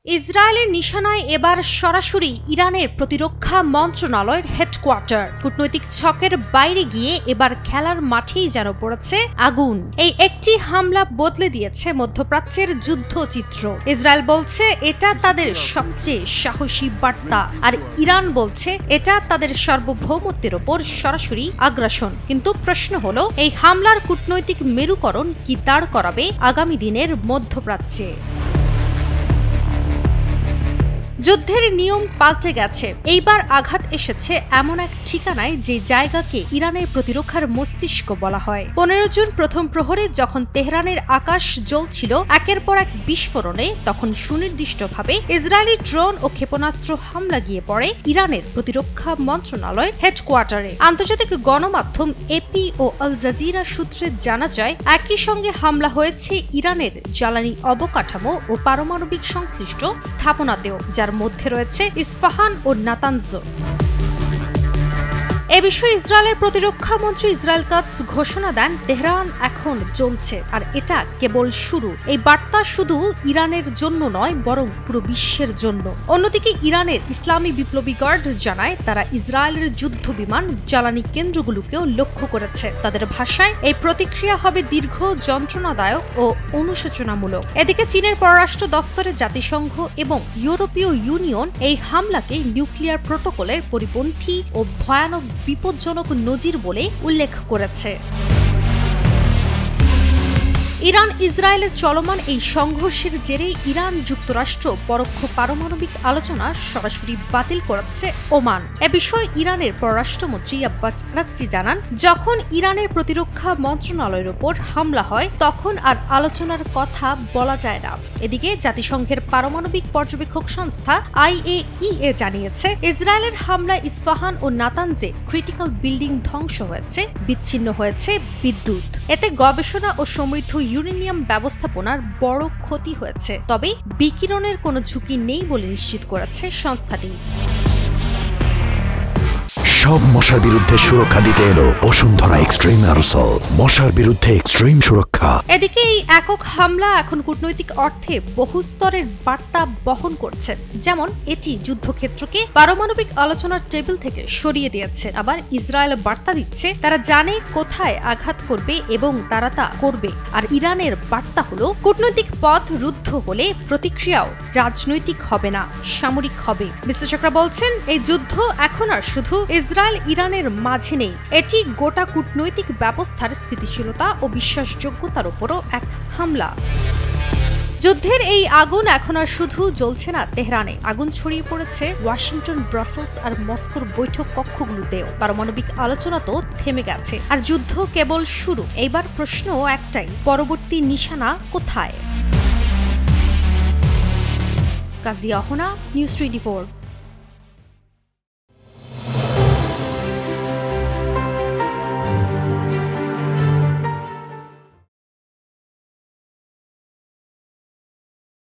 ইসরায়েলের নিশানায় এবার সরাসরি ইরানের প্রতিরক্ষা মন্ত্রণালয়ের হেডকোয়ার্টার। কূটনৈতিক ছকের বাইরে গিয়ে এবার খেলার মাঠেই যেন পড়েছে আগুন। এই একটি হামলা বদলে দিয়েছে মধ্যপ্রাচ্যের যুদ্ধচিত্র। ইসরায়েল বলছে এটা তাদের সবচেয়ে সাহসী বার্তা, আর ইরান বলছে এটা তাদের সার্বভৌমত্বের ওপর সরাসরি আগ্রাসন। কিন্তু প্রশ্ন হলো, এই হামলার কূটনৈতিক মেরুকরণ কি দাঁড় করাবে আগামী দিনের মধ্যপ্রাচ্যে? যুদ্ধের নিয়ম পাল্টে গেছে। এইবার আঘাত এসেছে এমন এক ঠিকানায় যে জায়গাকে ইরানের প্রতিরক্ষার মস্তিষ্ক বলা হয়। 15 জুন প্রথম প্রহরে যখন তেহরানের আকাশ জ্বলছিল একের পর এক বিস্ফোরণে, তখন সুনির্দিষ্টভাবে ইসরায়েলি ড্রোন ও ক্ষেপণাস্ত্র হামলা গিয়ে পড়ে ইরানের প্রতিরক্ষা মন্ত্রণালয়ের হেডকোয়ার্টারে। আন্তর্জাতিক গণমাধ্যম এপি ও আল জাজিরা সূত্রে জানা যায়, একই সঙ্গে হামলা হয়েছে ইরানের জ্বালানি অবকাঠামো ও পারমাণবিক সংশ্লিষ্ট স্থাপনাতেও, যার মধ্যে রয়েছে ইস্পাহান ও নাতানজ। এ বিষয়ে ইসরায়েলের প্রতিরক্ষা মন্ত্রী ইসরায়েল কাটজ ঘোষণা দেন, তেহরান এখন চলছে, আর এটা কেবল শুরু। এই বার্তা শুধু ইরানের জন্য নয়, বরং পুরো বিশ্বের জন্য। অন্যদিকে ইরানের ইসলামী বিপ্লবী গার্ড জানায়, তারা ইসরায়েলের যুদ্ধ বিমান জ্বালানি কেন্দ্রগুলোকেও লক্ষ্য করেছে। তাদের ভাষায় এই প্রতিক্রিয়া হবে দীর্ঘ, যন্ত্রণাদায়ক ও অনুশোচনামূলক। এদিকে চীনের পররাষ্ট্র দফতরে জাতিসংঘ এবং ইউরোপীয় ইউনিয়ন এই হামলাকে নিউক্লিয়ার প্রোটোকলের পরিপন্থী ও ভয়ানক বিপজ্জনক নজির বলে উল্লেখ করেছে। ইরান ইসরায়েলের চলমান এই সংঘর্ষের জেরে ইরান যুক্তরাষ্ট্র পরোক্ষ পারমাণবিক আলোচনা সরাসরি বাতিল করেছে ওমান। এ বিষয়ে ইরানের পররাষ্ট্রমন্ত্রী আব্বাস আরাকচি জানান, যখন ইরানের প্রতিরক্ষা মন্ত্রণালয়ের উপর হামলা হয় তখন আর আলোচনার কথা বলা যায় না। এদিকে জাতিসংঘের পারমাণবিক পর্যবেক্ষক সংস্থা IAEA জানিয়েছে, ইসরায়েলের হামলায় ইস্পাহান ও নাতানজে ক্রিটিক্যাল বিল্ডিং ধ্বংস হয়েছে, বিচ্ছিন্ন হয়েছে বিদ্যুৎ। এতে গবেষণা ও সমৃদ্ধ ইউরেনিয়াম ব্যবস্থাপনার বড় ক্ষতি হয়েছে, তবে বিকিরণের কোনো ঝুঁকি নেই বলে নিশ্চিত করেছে সংস্থাটি। সব মশার বিরুদ্ধে সুরক্ষা দিতে এলো বসুন্ধরা এক্সট্রিম অ্যারোসল, মশার বিরুদ্ধে এক্সট্রিম সুরক্ষা। এদিকে এই একক হামলা এখন কূটনৈতিক অর্থে বহু স্তরের বার্তা বহন করছে। যেমন এটি যুদ্ধক্ষেত্রকে পারমাণবিক আলোচনার টেবিল থেকে সরিয়ে দিয়েছে, আবার ইসরায়েল বার্তা দিচ্ছে তারা জানে কোথায় আঘাত করবে এবং তারা তা করবে। আর ইরানের বার্তা হলো, কূটনৈতিক পথ রুদ্ধ হলে প্রতিক্রিয়াও রাজনৈতিক হবে না, সামরিক হবে। বিশ্লেষকরা বলছেন, এই যুদ্ধ এখন আর শুধু ইসরায়েল ইরানের মাঝে নেই, এটি গোটা কূটনৈতিক ব্যবস্থার স্থিতিশীলতা ও বিশ্বাসযোগ্যতার উপরও এক হামলা। যুদ্ধের এই আগুন এখন আর শুধু জ্বলছে না তেহরানে, আগুন ছড়িয়ে পড়েছে ওয়াশিংটন, ব্রাসেলস আর মস্কোর বৈঠক কক্ষগুলোতেও। পারমাণবিক আলোচনা তো থেমে গেছে, আর যুদ্ধ কেবল শুরু। এইবার প্রশ্ন একটাই, পরবর্তী নিশানা কোথায়? কাজিয়া হোনা, নিউজ 24।